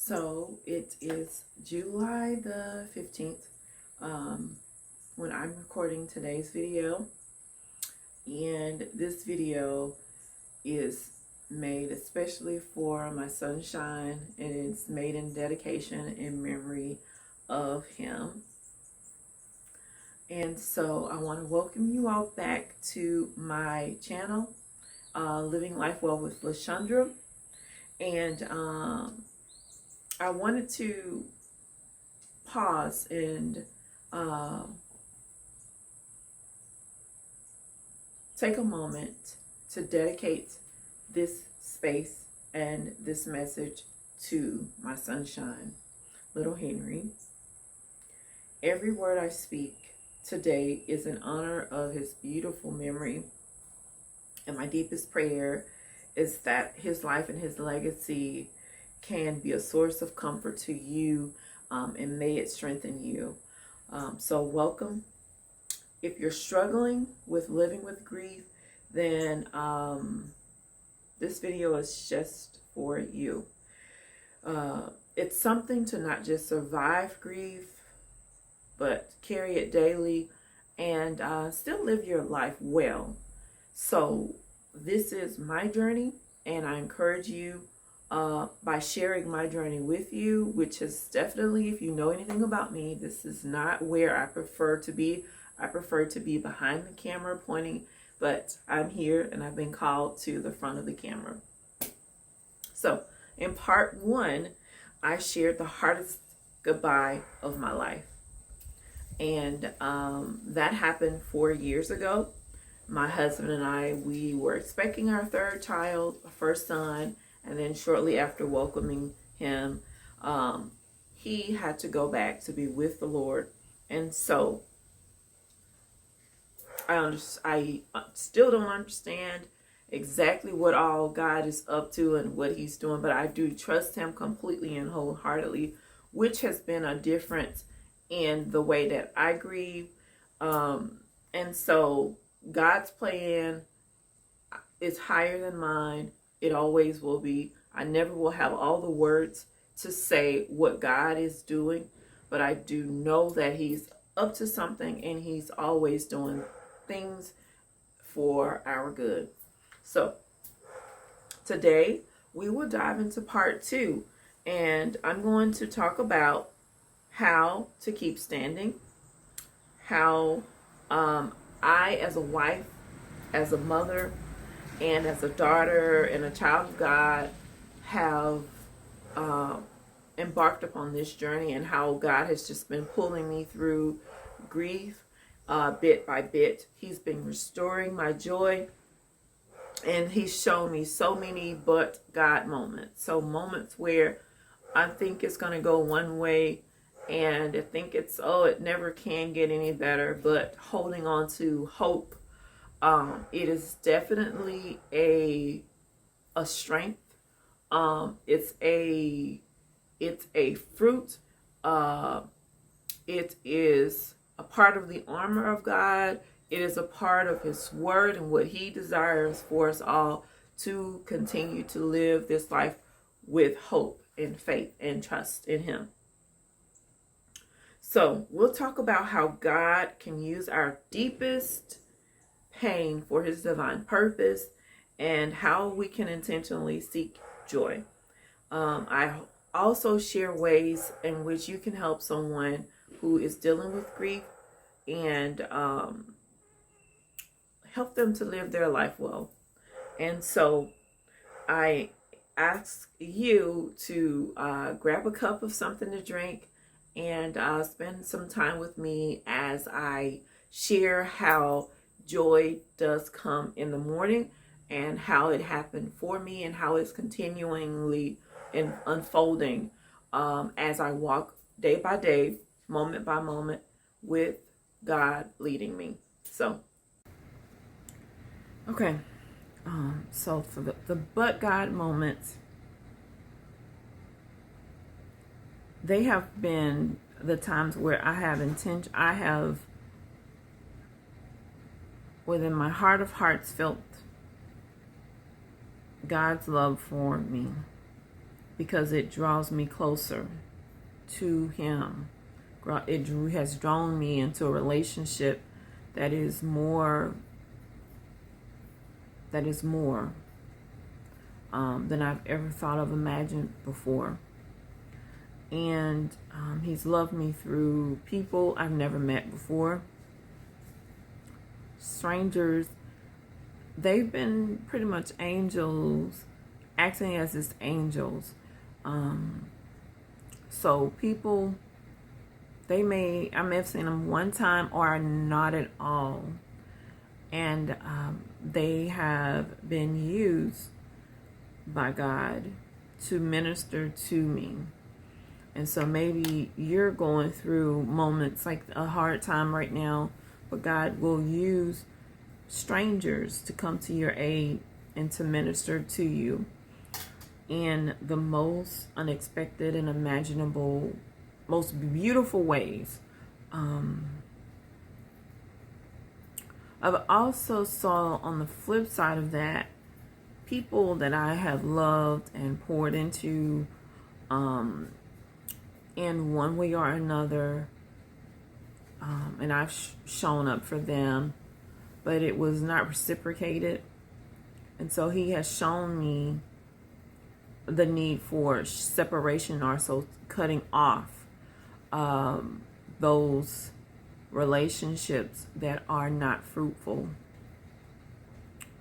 So it is July the 15th when I'm recording today's video. And this video is made especially for my sunshine, and it's made in dedication in memory of him. And so I want to welcome you all back to my channel, Living Life Well with LaShundra. And I wanted to pause and take a moment to dedicate this space and this message to my sunshine, little Henry. Every word I speak today is in honor of his beautiful memory, and my deepest prayer is that his life and his legacy can be a source of comfort to you, and may it strengthen you. So welcome. If you're struggling with living with grief, then this video is just for you. It's something to not just survive grief, but carry it daily and still live your life well. So this is my journey, and I encourage you by sharing my journey with you, which is definitely, if you know anything about me, this is not where I prefer to be. I prefer to be behind the camera pointing, but I'm here and I've been called to the front of the camera. So in part one, I shared the hardest goodbye of my life. And that happened 4 years ago. My husband and I, we were expecting our third child, our first son, and then shortly after welcoming him, he had to go back to be with the Lord. And so I still don't understand exactly what all God is up to and what he's doing, but I do trust him completely and wholeheartedly, which has been a difference in the way that I grieve. And so God's plan is higher than mine. It always will be. I never will have all the words to say what God is doing, but I do know that he's up to something, and he's always doing things for our good. So today we will dive into part two, and I'm going to talk about how to keep standing, how I, as a wife, as a mother, and as a daughter and a child of God, have embarked upon this journey, and how God has just been pulling me through grief bit by bit. He's been restoring my joy, and he's shown me so many but God moments. So moments where I think it's going to go one way, and I think it never can get any better, but holding on to hope. It is definitely a strength. It's a fruit. It is a part of the armor of God. It is a part of his word and what he desires for us all to continue to live this life with hope and faith and trust in him. So we'll talk about how God can use our deepest pain for his divine purpose, and how we can intentionally seek joy. I also share ways in which you can help someone who is dealing with grief, and help them to live their life well. And so I ask you to grab a cup of something to drink and spend some time with me as I share how joy does come in the morning, and how it happened for me, and how it's continually unfolding as I walk day by day, moment by moment, with God leading me. So, okay. So for the but God moments, they have been the times where I have within my heart of hearts felt God's love for me. because it draws me closer to Him. It has drawn me into a relationship that is more than I've ever thought of, imagined before. And He's loved me through people I've never met before. Strangers, they've been pretty much angels, acting as His angels. So people, I may have seen them one time or not at all. And they have been used by God to minister to me. And so maybe you're going through moments like a hard time right now, but God will use strangers to come to your aid and to minister to you in the most unexpected and imaginable, most beautiful ways. I've also saw on the flip side of that, people that I have loved and poured into in one way or another, and I've shown up for them, but it was not reciprocated. And so He has shown me the need for separation, or so cutting off those relationships that are not fruitful.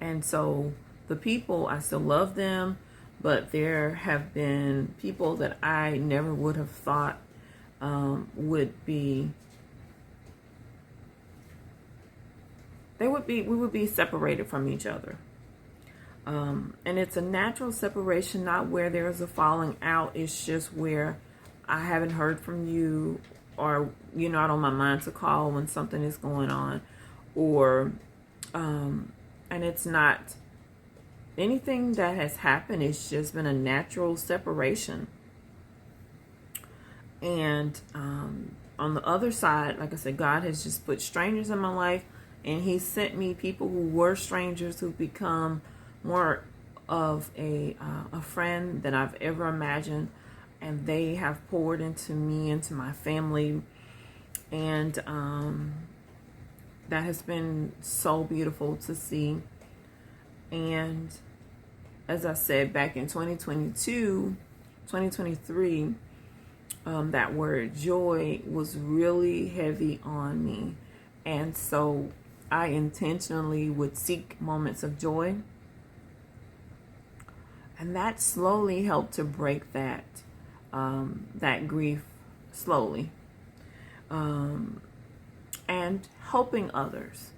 And so the people, I still love them, but there have been people that I never would have thought we would be separated from each other. And it's a natural separation, not where there's a falling out. It's just where I haven't heard from you, or you're not on my mind to call when something is going on, or and it's not anything that has happened. It's just been a natural separation. And on the other side, like I said, God has just put strangers in my life, and He sent me people who were strangers who become more of a friend than I've ever imagined. And they have poured into me, into my family. And that has been so beautiful to see. And as I said, back in 2023, that word joy was really heavy on me. And so I intentionally would seek moments of joy. And that slowly helped to break that grief slowly. And helping others.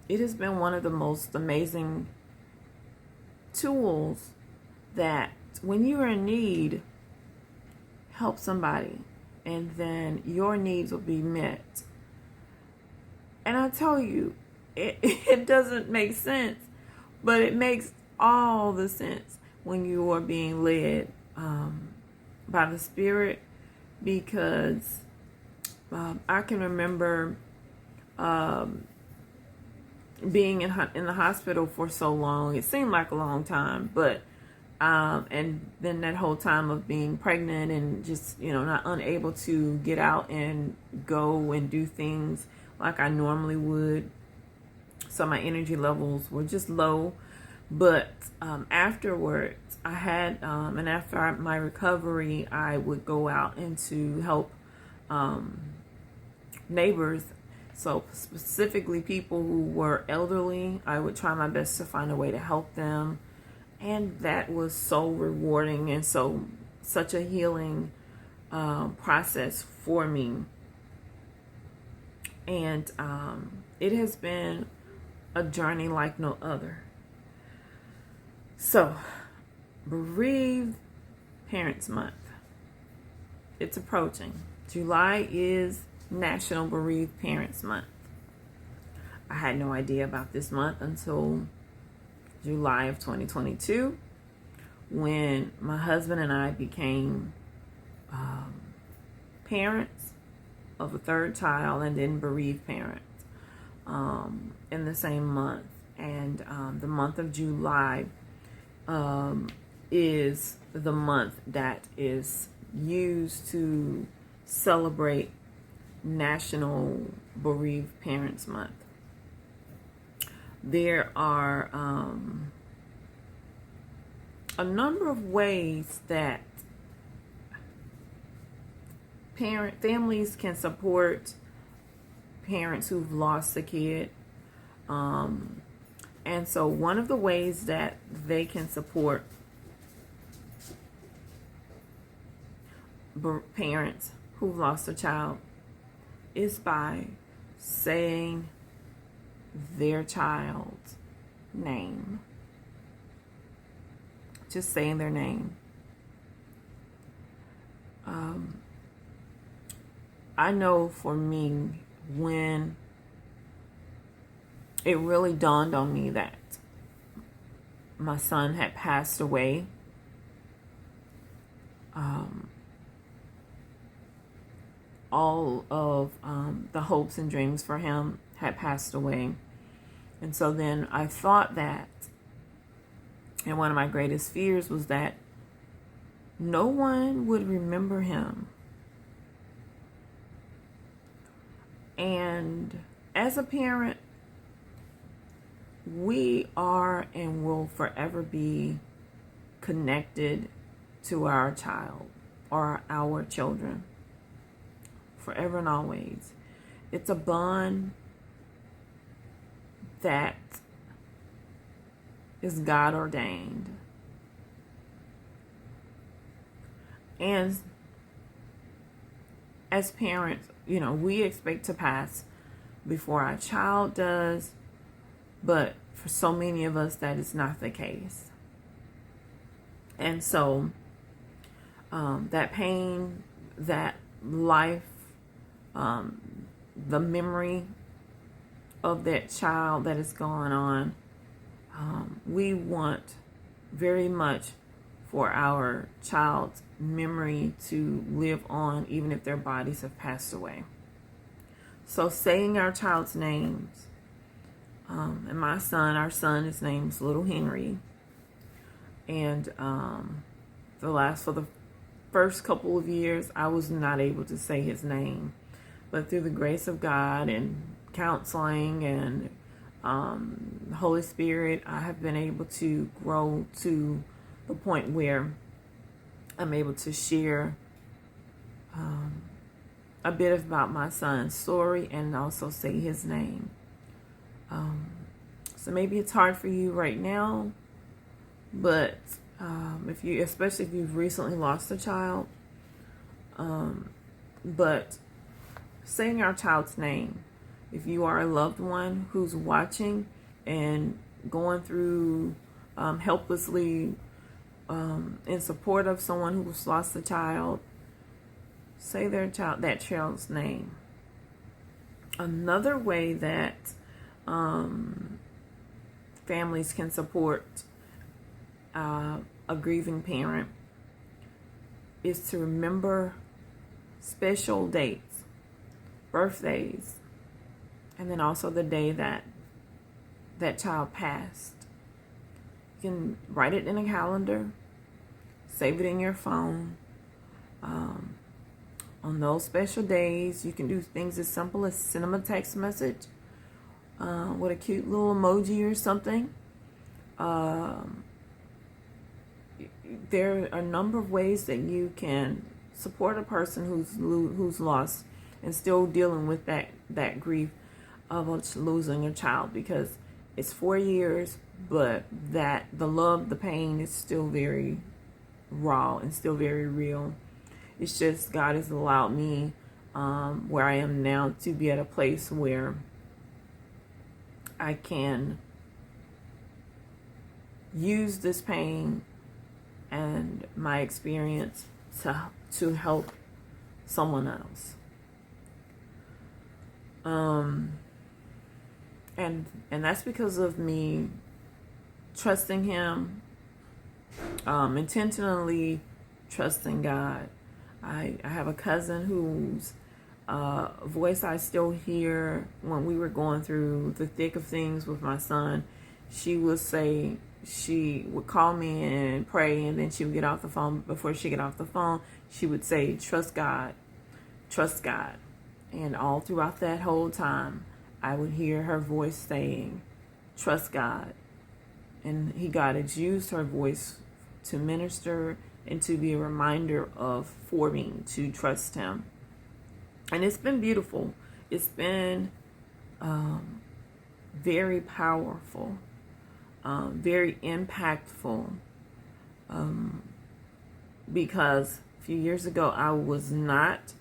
It has been one of the most amazing tools that when you're in need, help somebody, and then your needs will be met. And I tell you, it doesn't make sense, but it makes all the sense when you are being led by the Spirit, because I can remember being in the hospital for so long. It seemed like a long time, but and then that whole time of being pregnant and just, not unable to get out and go and do things like I normally would. So my energy levels were just low. But afterwards, I had, and after my recovery, I would go out and to help neighbors. So specifically people who were elderly, I would try my best to find a way to help them. And that was so rewarding and such a healing process for me. And it has been a journey like no other. So, Bereaved Parents Month. It's approaching. July is National Bereaved Parents Month. I had no idea about this month until July of 2022, when my husband and I became parents of a third child, and then bereaved parents in the same month. And the month of July is the month that is used to celebrate National Bereaved Parents Month. There are a number of ways that families can support parents who've lost a kid. And so one of the ways that they can support parents who've lost a child is by saying their child's name. Just saying their name. I know for me, when it really dawned on me that my son had passed away, all of the hopes and dreams for him had passed away. And so then I thought that, and one of my greatest fears was that no one would remember him. And as a parent, we are and will forever be connected to our child or our children. Forever and always. It's a bond that is God ordained. And as parents, we expect to pass before our child does, but for so many of us, that is not the case. And so that pain, that life, the memory of that child that is going on, we want very much for our child's memory to live on, even if their bodies have passed away. So saying our child's names, and our son, his name's Little Henry, and for the first couple of years, I was not able to say his name, but through the grace of God and counseling and the Holy Spirit, I have been able to grow to the point where I'm able to share a bit about my son's story and also say his name. So maybe it's hard for you right now, but especially if you've recently lost a child, but saying our child's name, if you are a loved one who's watching and going through helplessly in support of someone who's lost a child, say that child's name. Another way that families can support a grieving parent is to remember special dates, birthdays, and then also the day that child passed. You can write it in a calendar, save it in your phone. On those special days, you can do things as simple as send them a text message with a cute little emoji or something. There are a number of ways that you can support a person who's lost and still dealing with that grief of losing a child, because it's 4 years, but the love, the pain is still very raw and still very real. It's just God has allowed me where I am now to be at a place where I can use this pain and my experience to help someone else. And that's because of me trusting Him, intentionally trusting God. I have a cousin whose voice I still hear when we were going through the thick of things with my son. she would say, she would call me and pray, and then she would get off the phone. Before she get off the phone, she would say, trust God, trust God. And all throughout that whole time, I would hear her voice saying, trust God. And God has used her voice to minister and to be a reminder for me to trust him. And it's been beautiful. It's been very powerful, very impactful, because a few years ago I was not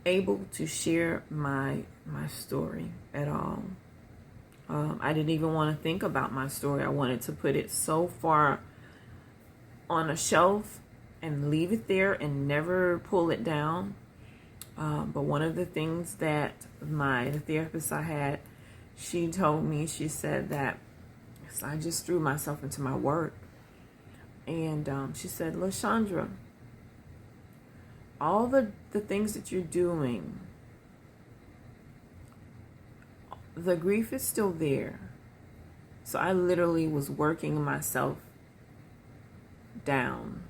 able to share my story at all. I didn't even want to think about my story. I wanted to put it so far on a shelf and leave it there and never pull it down. But one of the things that the therapist I had, she told me, she said that I just threw myself into my work. And she said, LaShondra, all the things that you're doing, the grief is still there. So I literally was working myself down.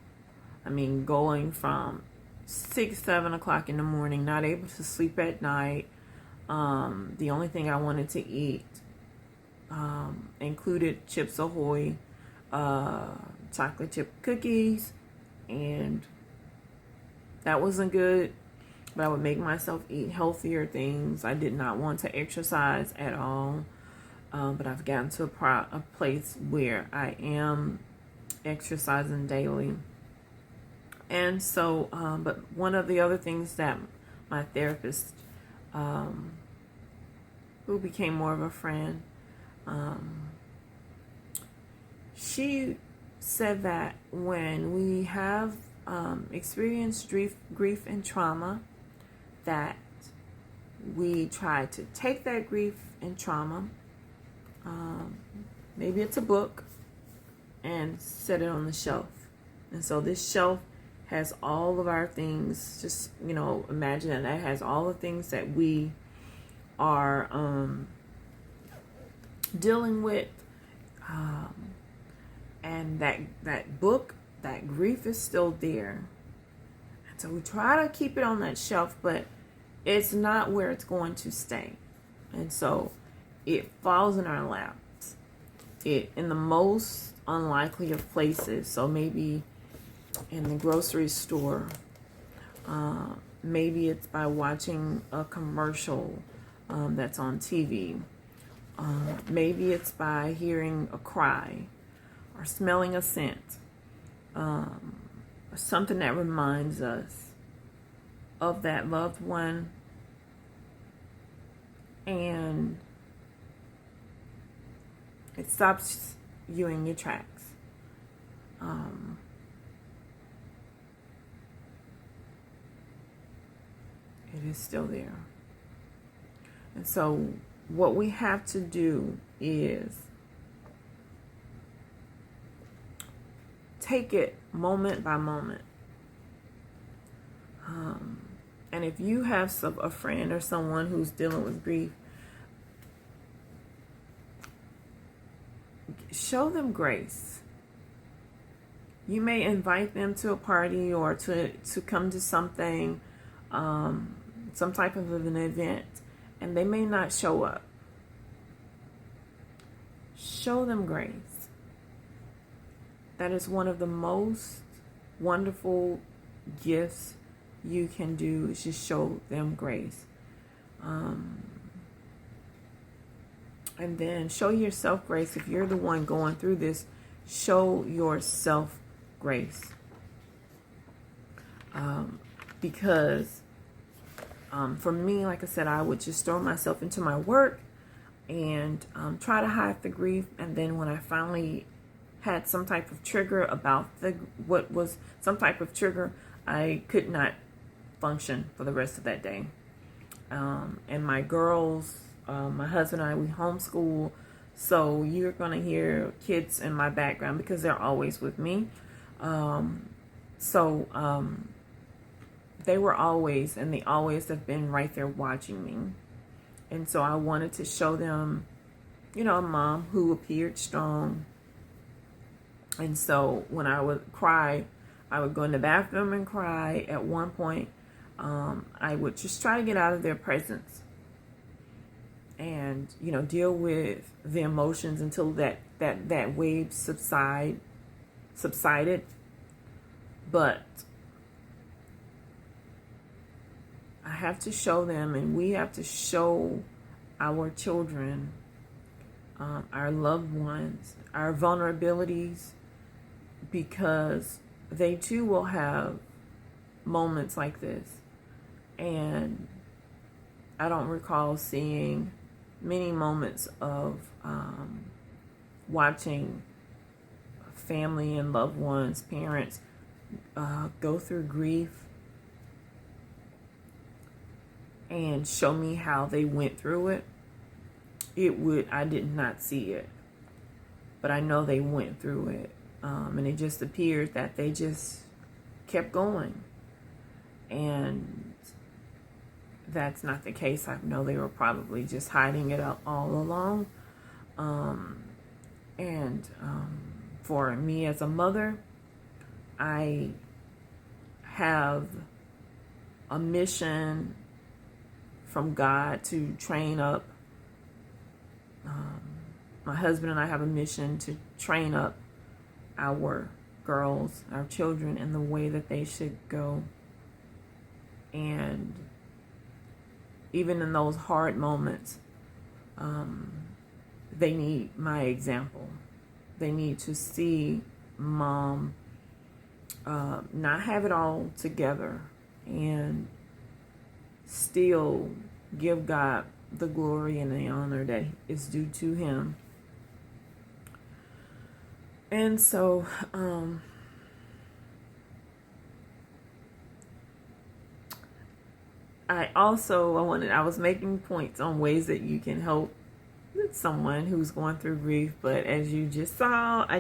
I mean, going from 6, 7 o'clock in the morning, not able to sleep at night. The only thing I wanted to eat included Chips Ahoy, chocolate chip cookies, and that wasn't good. But I would make myself eat healthier things. I did not want to exercise at all. But I've gotten to a place where I am exercising daily. And so, but one of the other things that my therapist, who became more of a friend, she said that when we have experienced grief and trauma, that we try to take that grief and trauma, maybe it's a book, and set it on the shelf. And so this shelf has all of our things. Just, imagine that has all the things that we are dealing with, and that book, that grief is still there. And so we try to keep it on that shelf, but it's not where it's going to stay. And so it falls in our laps, in the most unlikely of places. So maybe in the grocery store, maybe it's by watching a commercial that's on TV. Maybe it's by hearing a cry or smelling a scent, or something that reminds us of that loved one, and it stops you in your tracks. It is still there. And so what we have to do is take it moment by moment. And if you have a friend or someone who's dealing with grief, show them grace. You may invite them to a party or to come to something, some type of an event, and they may not show up. Show them grace. That is one of the most wonderful gifts you can do, is just show them grace. And then show yourself grace. If you're the one going through this, show yourself grace. Because for me, like I said, I would just throw myself into my work and try to hide the grief. And then when I finally had some type of trigger I could not function for the rest of that day. And my girls, my husband and I, we homeschool, so you're going to hear kids in my background because they're always with me. They were always, and they always have been right there watching me. And so I wanted to show them a mom who appeared strong. And so when I would cry, I would go in the bathroom and cry. At one point, I would just try to get out of their presence and, deal with the emotions until that wave subsided. But I have to show them, and we have to show our children, our loved ones, our vulnerabilities, because they too will have moments like this. And I don't recall seeing many moments of watching family and loved ones, parents, go through grief and show me how they went through it. I did not see it, but I know they went through it. And it just appeared that they just kept going. And that's not the case. I know they were probably just hiding it all along. For me as a mother, I have a mission from God to train up. My husband and I have a mission to train up our girls, our children, in the way that they should go. And even in those hard moments, they need my example. They need to see mom not have it all together and still give God the glory and the honor that is due to him. And so, I was making points on ways that you can help someone who's going through grief. But as you just saw, I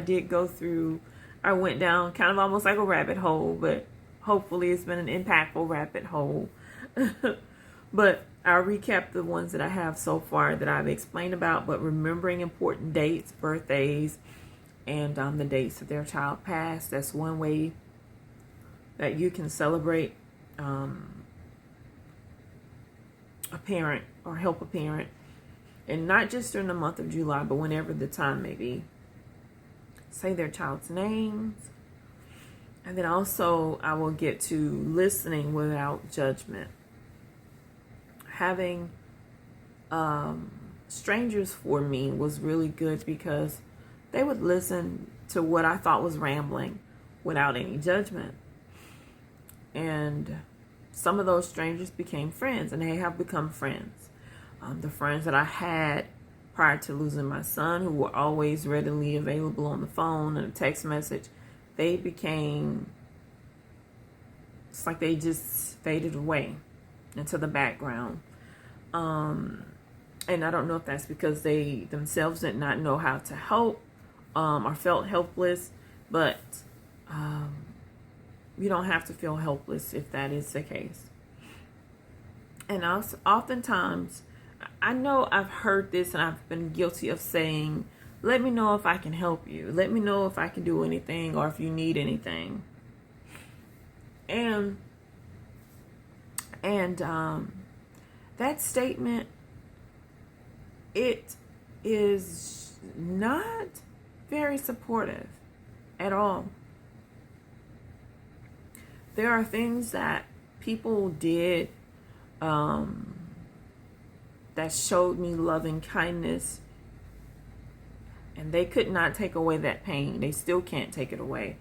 went down kind of almost like a rabbit hole, but hopefully it's been an impactful rabbit hole. But I'll recap the ones that I have so far that I've explained about, but remembering important dates, birthdays, and the dates that their child passed. That's one way that you can celebrate a parent or help a parent. And not just during the month of July, but whenever the time may be. Say their child's names. And then also I will get to listening without judgment. Having strangers for me was really good because they would listen to what I thought was rambling without any judgment. And some of those strangers became friends, and they have become friends. The friends that I had prior to losing my son, who were always readily available on the phone and a text message, it's like they just faded away into the background. And I don't know if that's because they themselves did not know how to help, or felt helpless, but you don't have to feel helpless if that is the case. And also, oftentimes, I know I've heard this and I've been guilty of saying, let me know if I can help you. Let me know if I can do anything or if you need anything. And that statement, it is not very supportive at all. There are things that people did that showed me loving kindness, and they could not take away that pain. They still can't take it away.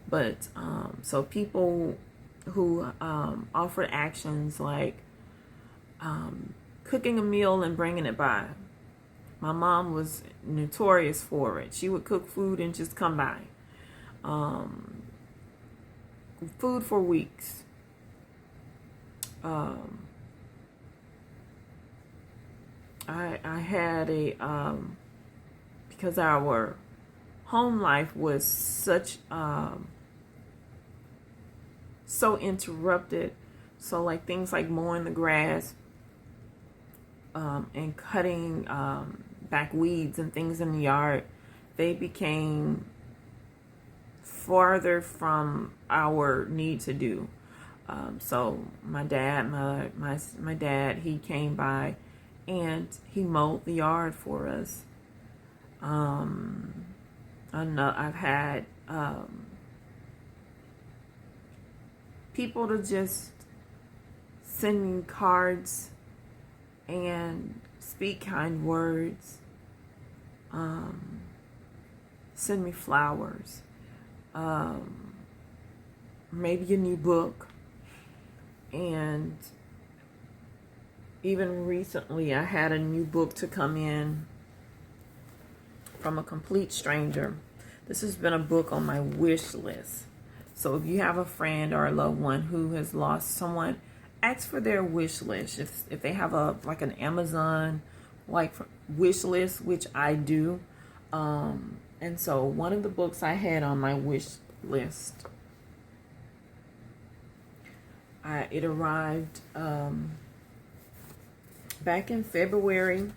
But so people who offered actions like cooking a meal and bringing it by. My mom was notorious for it. She would cook food and just come by. Food for weeks. I had because our home life was so interrupted. So like things like mowing the grass, and cutting back weeds and things in the yard, they became farther from our need to do. So my dad, my dad, he came by and he mowed the yard for us. I've had people to just send me cards and speak kind words, send me flowers, maybe a new book. And even recently I had a new book to come in from a complete stranger. This has been a book on my wish list. So if you have a friend or a loved one who has lost someone, ask for their wish list. If they have like an Amazon wish list, which I do. And so one of the books I had on my wish list, it arrived back in February.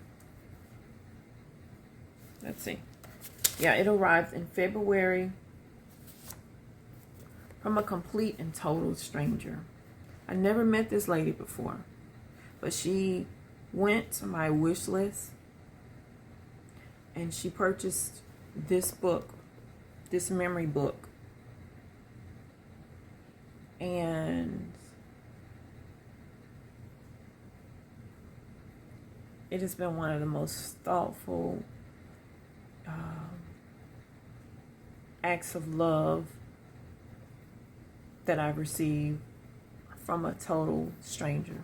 Let's see. Yeah, it arrived in February from a complete and total stranger. I never met this lady before, but she went to my wish list and she purchased this book, this memory book. And it has been one of the most thoughtful acts of love that I've received from a total stranger.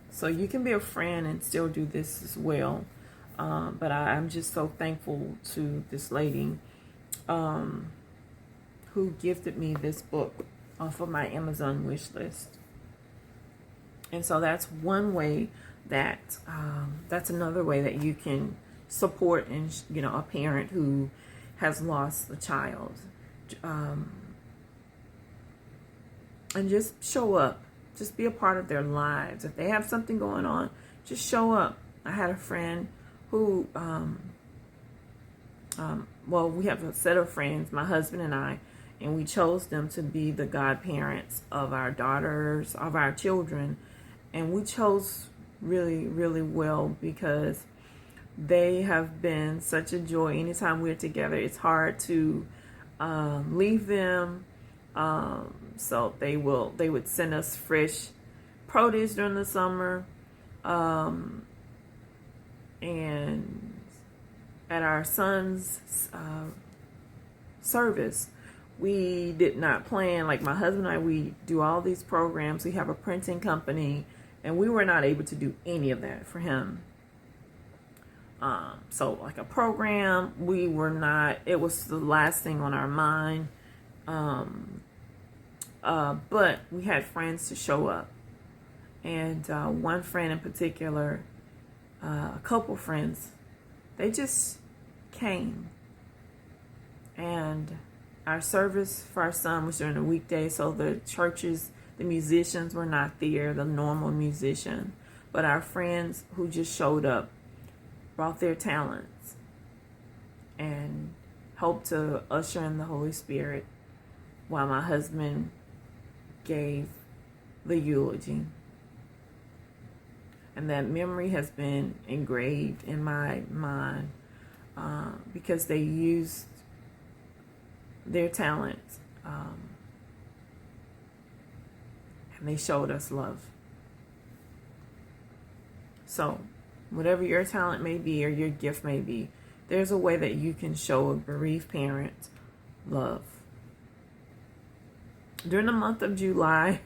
So you can be a friend and still do this as well. But I'm just so thankful to this lady who gifted me this book off of my Amazon wish list. And so that's one way that that's another way that you can support a parent who has lost a child, and just show up, just be a part of their lives. If they have something going on, just show up. I had a friend who we have a set of friends, my husband and I, and we chose them to be the godparents of our daughters, of our children. And we chose really, really well because they have been such a joy. Anytime we're together, it's hard to leave them. So they would send us fresh produce during the summer. And at our son's service, we did not plan, like my husband and I, we do all these programs. We have a printing company, and we were not able to do any of that for him. So like a program, we were not, it was the last thing on our mind. But we had friends to show up. And one friend in particular, a couple friends, they just came. And our service for our son was during the weekday, so the churches, the musicians were not there, the normal musician. But our friends who just showed up brought their talents and helped to usher in the Holy Spirit while my husband gave the eulogy. And that memory has been engraved in my mind because they used their talents and they showed us love. So whatever your talent may be or your gift may be, there's a way that you can show a bereaved parent love. During the month of July,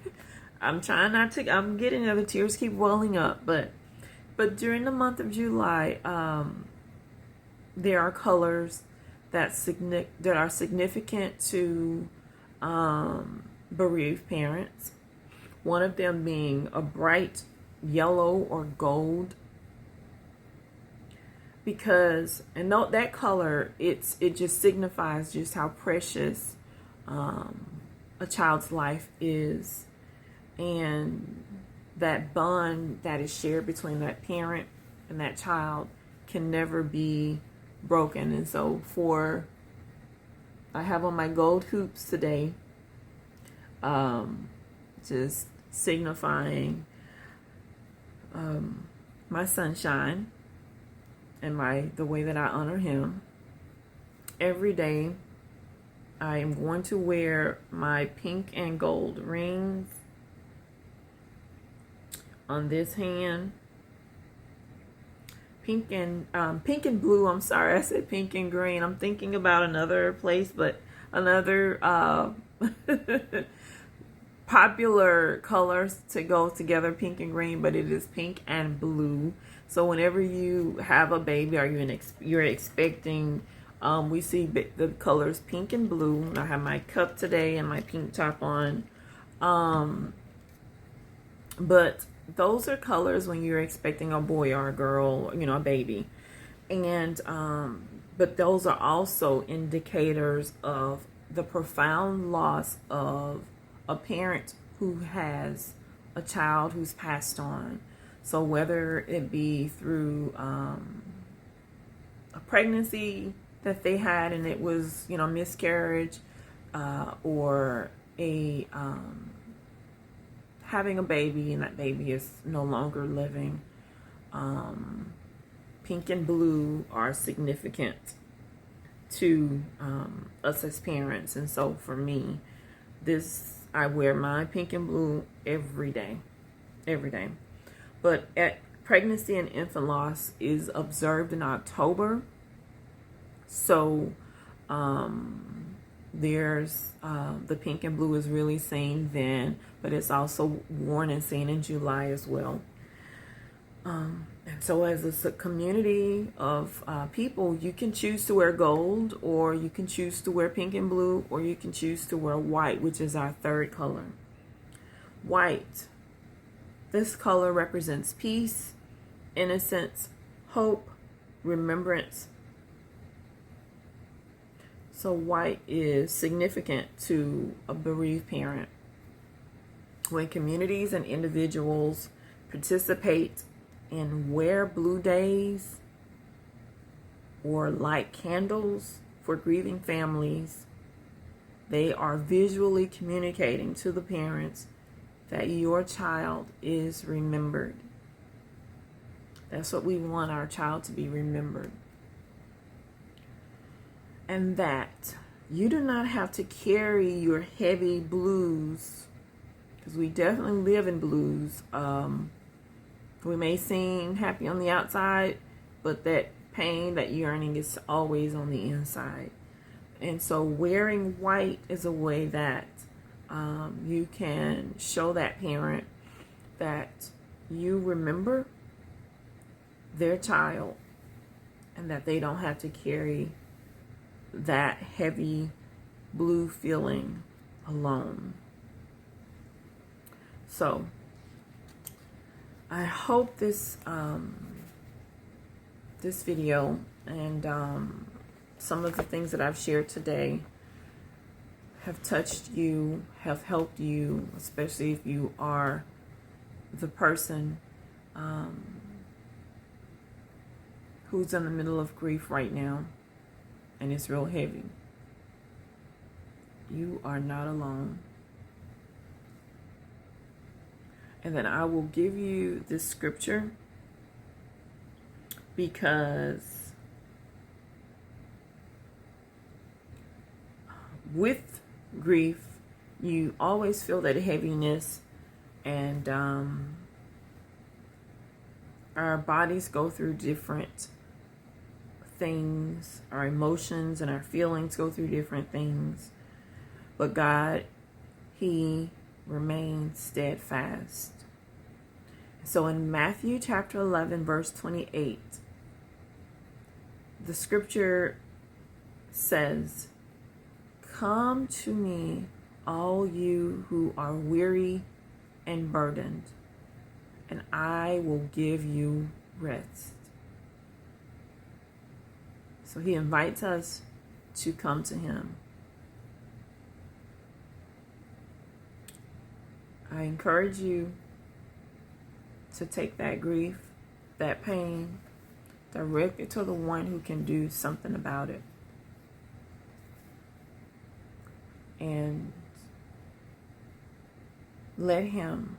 I'm trying not to, I'm getting the tears keep welling up, but during the month of July, there are colors that are significant to bereaved parents. One of them being a bright yellow or gold, because that color, it just signifies just how precious a child's life is, and that bond that is shared between that parent and that child can never be broken. And so I have on my gold hoops today, just signifying my sunshine and the way that I honor him. Every day I am going to wear my pink and gold rings on this hand. Pink and blue. I'm sorry, I said pink and green. I'm thinking about another place, but another popular colors to go together, pink and green, but it is pink and blue. So whenever you have a baby or you're expecting, we see the colors pink and blue. I have my cup today and my pink top on. But those are colors when you're expecting a boy or a girl, a baby. And but those are also indicators of the profound loss of a parent who has a child who's passed on. So whether it be through a pregnancy that they had and it was, miscarriage, or a having a baby and that baby is no longer living. Pink and blue are significant to us as parents. And so for me, I wear my pink and blue every day. But pregnancy and infant loss is observed in October. So there's the pink and blue is really seen then, but it's also worn and seen in July as well. And so as a community of people, you can choose to wear gold, or you can choose to wear pink and blue, or you can choose to wear white, which is our third color. White. This color represents peace, innocence, hope, remembrance. So white is significant to a bereaved parent. When communities and individuals participate in wear blue days or light candles for grieving families, they are visually communicating to the parents that your child is remembered. That's what we want our child to be, remembered. And that you do not have to carry your heavy blues, because we definitely live in blues. We may seem happy on the outside, but that pain, that yearning is always on the inside. And so wearing white is a way that you can show that parent that you remember their child and that they don't have to carry that heavy blue feeling alone. So I hope this video and some of the things that I've shared today have touched you, have helped you, especially if you are the person who's in the middle of grief right now and it's real heavy. You are not alone. And then I will give you this scripture because with grief, you always feel that heaviness, and our bodies go through different things. Our emotions and our feelings go through different things. But God, He remains steadfast. So in Matthew chapter 11, verse 28, the scripture says, "Come to me, all you who are weary and burdened, and I will give you rest." So He invites us to come to Him. I encourage you to take that grief, that pain, Direct it to the one who can do something about it. And let him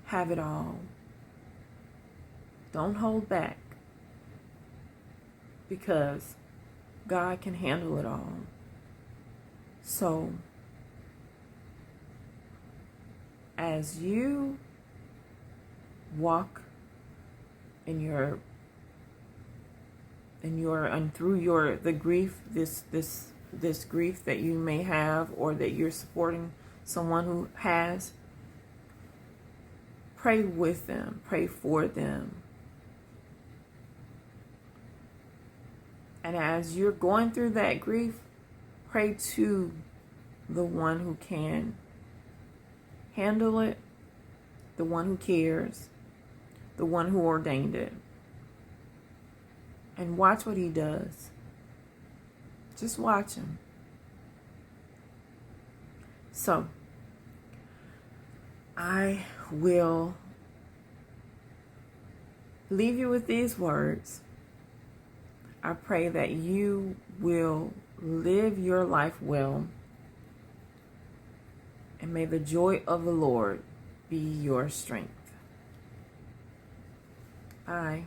have it all. Don't hold back, because God can handle it all. So, as you walk in your and through the grief, this grief that you may have, or that you're supporting someone who has, pray with them, pray for them. And as you're going through that grief, pray to the one who can handle it, the one who cares, the one who ordained it. And watch what he does. Just watch him. So, I will leave you with these words. I pray that you will live your life well, and may the joy of the Lord be your strength. Bye.